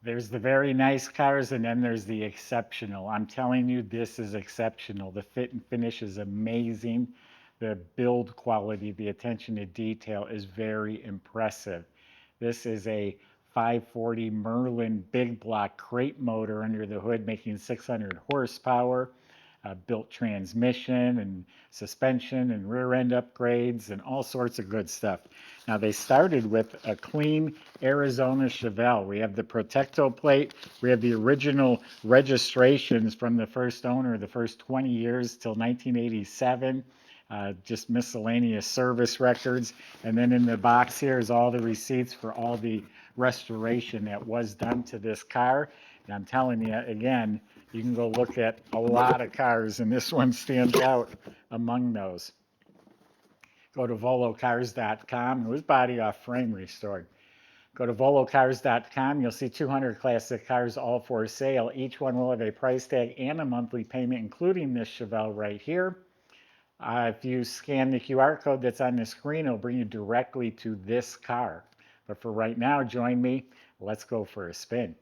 There's the very nice cars, and then there's the exceptional. I'm telling you, this is exceptional. The fit and finish is amazing. The build quality, the attention to detail is very impressive. This is a 540 Merlin big block crate motor under the hood, making 600 horsepower, built transmission and suspension and rear end upgrades and all sorts of good stuff. Now, they started with a clean Arizona Chevelle. We have the Protecto plate. We have the original registrations from the first owner, the first 20 years till 1987. Just miscellaneous service records. And then in the box here is all the receipts for all the restoration that was done to this car. And I'm telling you, again, you can go look at a lot of cars, and this one stands out among those. Go to volocars.com. It was body off frame restored. Go to volocars.com. You'll see 200 classic cars all for sale. Each one will have a price tag and a monthly payment, including this Chevelle right here. If you scan the QR code that's on the screen, it'll bring you directly to this car. But for right now, join me. Let's go for a spin.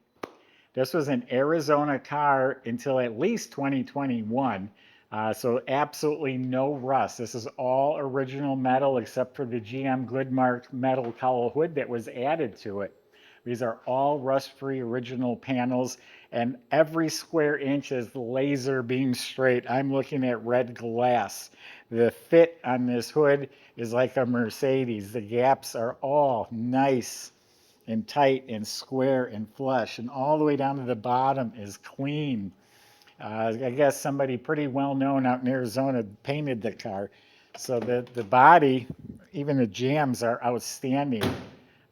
This was an Arizona car until at least 2021. So absolutely no rust. This is all original metal except for the GM Goodmark metal cowl hood that was added to it. These are all rust-free original panels, and every square inch is laser beam straight. I'm looking at red glass. The fit on this hood is like a Mercedes. The gaps are all nice and tight and square and flush, and all the way down to the bottom is clean. I guess somebody pretty well known out in Arizona painted the car. So the body, even the jambs are outstanding.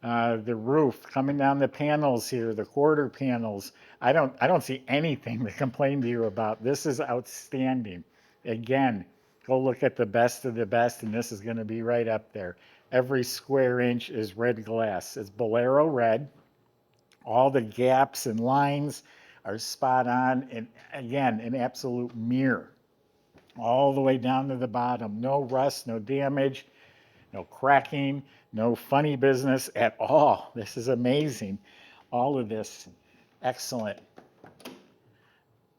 The roof coming down the panels here, the quarter panels. I don't see anything to complain to you about. This is outstanding. Again, go look at the best of the best, and this is going to be right up there. Every square inch is red glass. It's Bolero red. All the gaps and lines are spot on, and again, an absolute mirror all the way down to the bottom. No rust, no damage, no cracking, no funny business at all. This is amazing. All of this, excellent.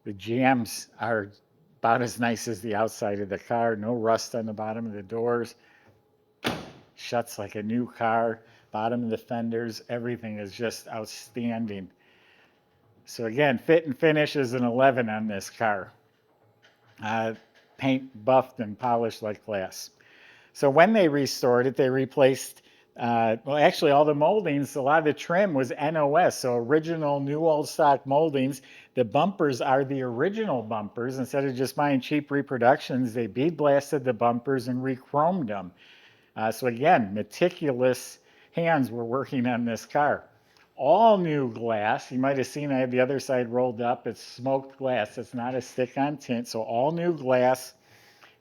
The jambs are about as nice as the outside of the car. No rust on the bottom of the doors. Shuts like a new car. Bottom of the fenders, everything is just outstanding. So again, fit and finish is an 11 on this car. Paint buffed and polished like glass. So when they restored it, they replaced, well, actually all the moldings, a lot of the trim was NOS, so original new old stock moldings. The bumpers are the original bumpers. Instead of just buying cheap reproductions, they bead blasted the bumpers and rechromed them. So again, meticulous hands were working on this car. All new glass. You might have seen I have the other side rolled up. It's smoked glass. It's not a stick-on tint. So all new glass.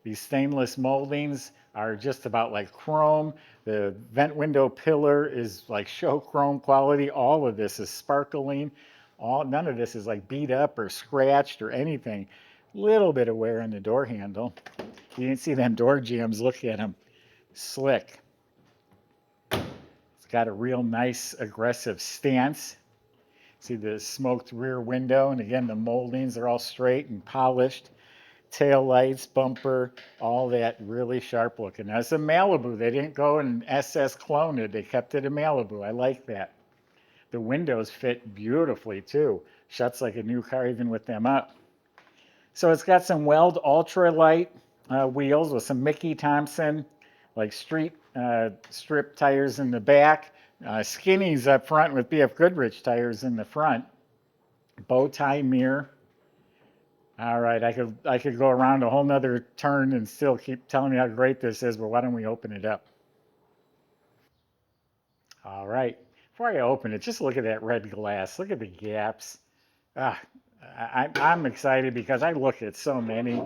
These stainless moldings are just about like chrome. The vent window pillar is like show chrome quality. All of this is sparkling. None of this is like beat up or scratched or anything. Little bit of wear on the door handle. You didn't see them door jambs. Look at them. Slick. It's got a real nice aggressive stance. See the smoked rear window, and again the moldings are all straight and polished. Tail lights, bumper, all that really sharp looking. Now it's a Malibu. They didn't go and SS clone it. They kept it a Malibu. I like that. The windows fit beautifully too. Shuts like a new car even with them up. So it's got some Weld Ultra-lite wheels with some Mickey Thompson, like street strip tires in the back. Skinnies up front with BF Goodrich tires in the front. Bow tie mirror. All right, I could go around a whole nother turn and still keep telling you how great this is, but why don't we open it up? All right, before I open it, just look at that red glass. Look at the gaps. Ah, I'm excited because I look at so many.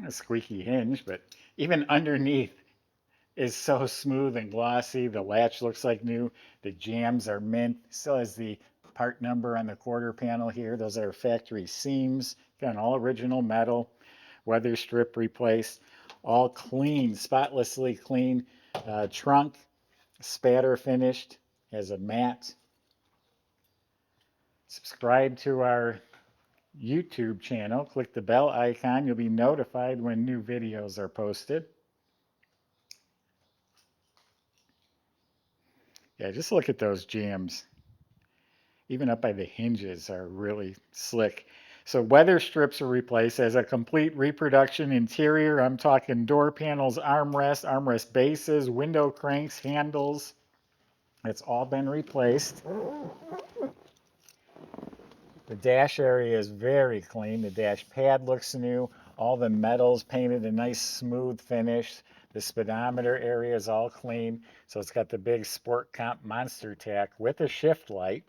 A squeaky hinge, but even underneath is so smooth and glossy. The latch looks like new. The jambs are mint. Still has the part number on the quarter panel here. Those are factory seams. Again, all original metal. Weather strip replaced. All clean, spotlessly clean. Trunk, spatter finished. Has a matte Subscribe to our YouTube channel. Click the bell icon. You'll be notified when new videos are posted. Yeah, just look at those jambs. Even up by the hinges are really slick. So weather strips are replaced as a complete reproduction interior. I'm talking door panels, armrest bases, window cranks, handles. It's all been replaced. The dash area is very clean. The dash pad looks new. All the metals painted a nice smooth finish. The speedometer area is all clean. So it's got the big Sport Comp Monster Tack with a shift light.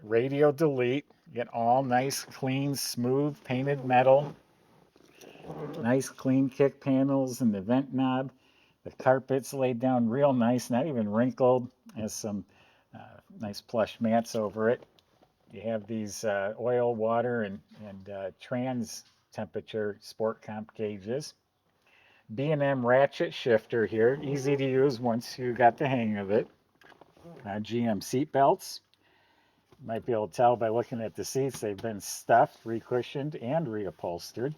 Radio delete. Get all nice, clean, smooth painted metal. Nice clean kick panels and the vent knob. The carpet's laid down real nice, not even wrinkled. Has some nice plush mats over it. You have these oil, water, and trans temperature Sport Comp gauges. B&M ratchet shifter here, easy to use once you got the hang of it. GM seat belts. You might be able to tell by looking at the seats, they've been stuffed, recushioned, and reupholstered.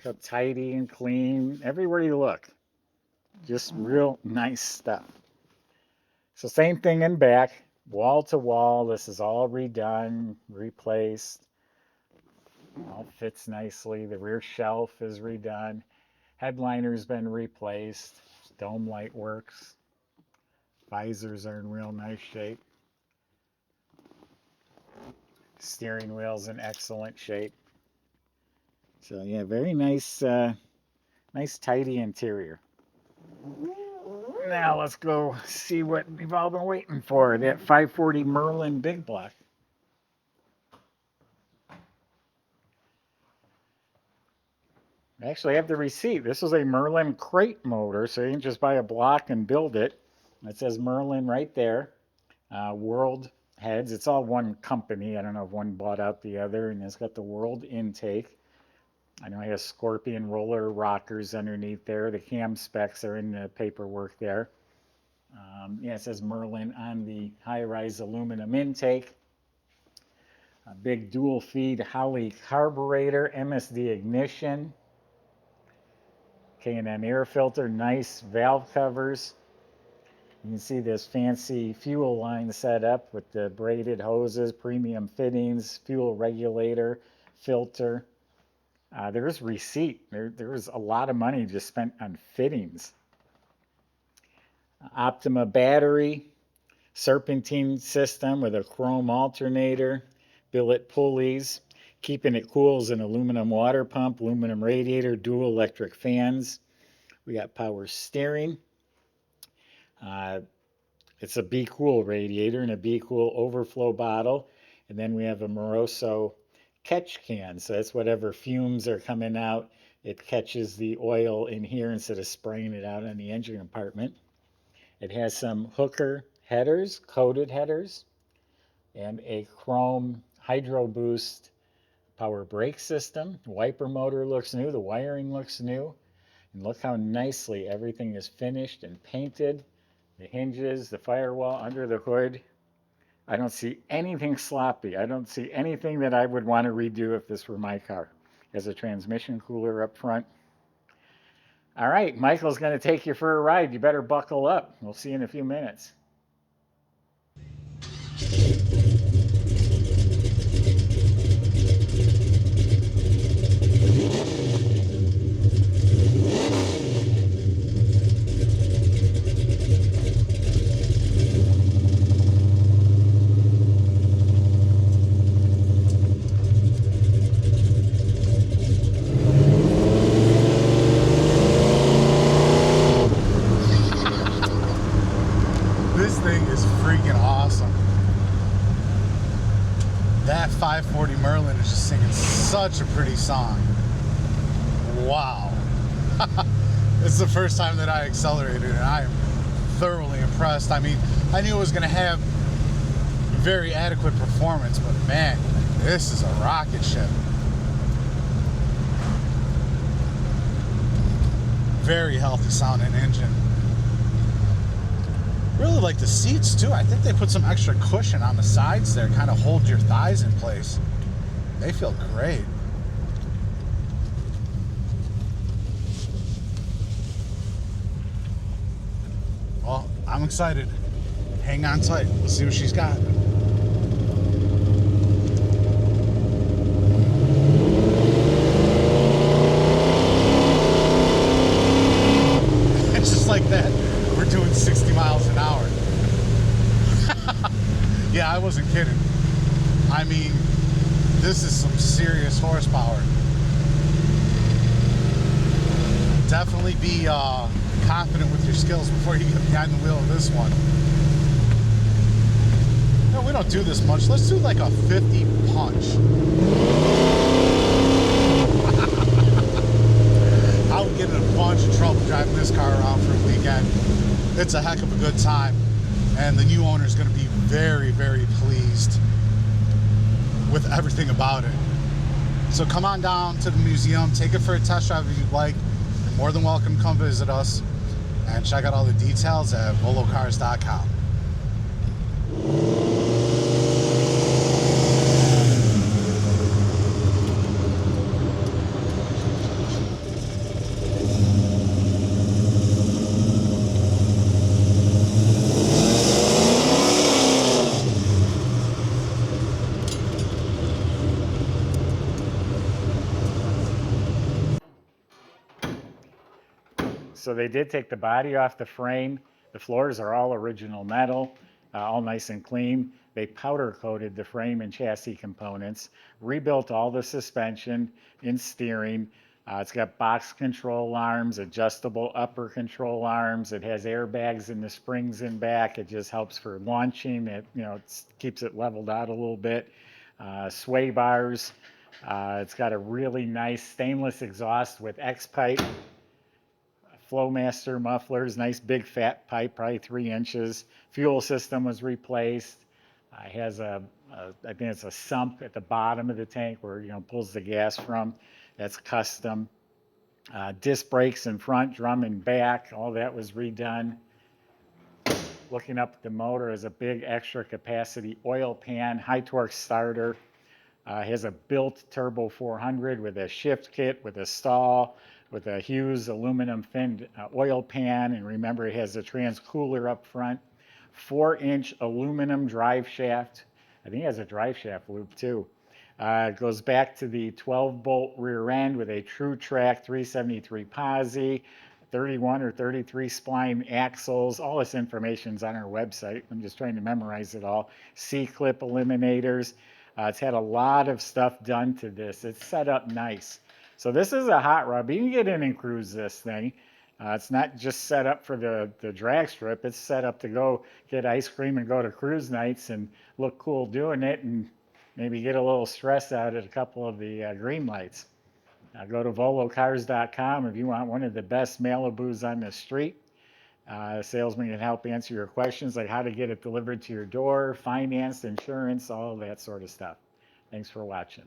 So tidy and clean everywhere you look. Just real nice stuff. So same thing in back, wall to wall. This is all redone, replaced. All fits nicely. The rear shelf is redone. Headliner's been replaced. Dome light works. Visors are in real nice shape. Steering wheel's in excellent shape. So yeah, very nice, nice tidy interior. Now let's go see what we've all been waiting for, that 540 Merlin Big Block. Actually, I have the receipt. This is a Merlin crate motor, so you can just buy a block and build it. It says Merlin right there. World heads. It's all one company. I don't know if one bought out the other, and it's got the World intake. I know it has Scorpion roller rockers underneath there. The cam specs are in the paperwork there. Yeah, it says Merlin on the high-rise aluminum intake. A big dual feed Holley carburetor, MSD ignition. K&N air filter, nice valve covers. You can see this fancy fuel line set up with the braided hoses, premium fittings, fuel regulator, filter. There's receipt. There's a lot of money just spent on fittings. Optima battery, serpentine system with a chrome alternator, billet pulleys. Keeping it cool is an aluminum water pump, aluminum radiator, dual electric fans. We got power steering. It's a Be Cool radiator and a Be Cool overflow bottle. And then we have a Moroso catch can. So that's whatever fumes are coming out, it catches the oil in here instead of spraying it out on the engine compartment. It has some hooker headers, coated headers, and a chrome Hydro Boost power brake system. Wiper motor looks new. The wiring looks new. And look how nicely everything is finished and painted. The hinges, the firewall, under the hood. I don't see anything sloppy. I don't see anything that I would want to redo if this were my car. There's a transmission cooler up front. All right, Michael's going to take you for a ride. You better buckle up. We'll see you in a few minutes. This thing is freaking awesome. That 540 Merlin is just singing such a pretty song. Wow. It's the first time that I accelerated and I am thoroughly impressed. I mean, I knew it was going to have very adequate performance, but man, this is a rocket ship. Very healthy sounding engine. Really like the seats too. I think they put some extra cushion on the sides there, kind of hold your thighs in place. They feel great. Well, I'm excited. Hang on tight. Let's see what she's got. It's just like that. We're doing 60 miles an hour. Yeah, I wasn't kidding. I mean, this is some serious horsepower. Definitely be confident with your skills before you get behind the wheel of this one. No, we don't do this much. Let's do like a 50 punch. I would get in a bunch of trouble driving this car around for a weekend. It's a heck of a good time, and the new owner is going to be very, very pleased with everything about it. So come on down to the museum, take it for a test drive if you'd like. You're more than welcome to come visit us and check out all the details at volocars.com. So they did take the body off the frame. The floors are all original metal, all nice and clean. They powder coated the frame and chassis components, rebuilt all the suspension in steering. It's got box control arms, adjustable upper control arms. It has airbags in the springs in back. It just helps for launching. It, it keeps it leveled out a little bit. Sway bars. It's got a really nice stainless exhaust with X-pipe. Flowmaster mufflers, nice big fat pipe, probably 3 inches. Fuel system was replaced. It has I think it's a sump at the bottom of the tank where pulls the gas from. That's custom. Disc brakes in front, drum in back, all that was redone. Looking up at the motor is a big extra capacity oil pan, high torque starter. Has a built turbo 400 with a shift kit, with a stall, with a Hughes aluminum finned oil pan, and remember it has a trans cooler up front. 4-inch aluminum drive shaft. I think it has a drive shaft loop too. It goes back to the 12-bolt rear end with a true track 373 posi, 31 or 33 spline axles. All this information's on our website. I'm just trying to memorize it all. C-clip eliminators. It's had a lot of stuff done to this. It's set up nice. So this is a hot rod, but you can get in and cruise this thing. It's not just set up for the drag strip. It's set up to go get ice cream and go to cruise nights and look cool doing it and maybe get a little stress out at a couple of the green lights. Go to volocars.com if you want one of the best Malibus on the street. A salesman can help answer your questions like how to get it delivered to your door, financed, insurance, all of that sort of stuff. Thanks for watching.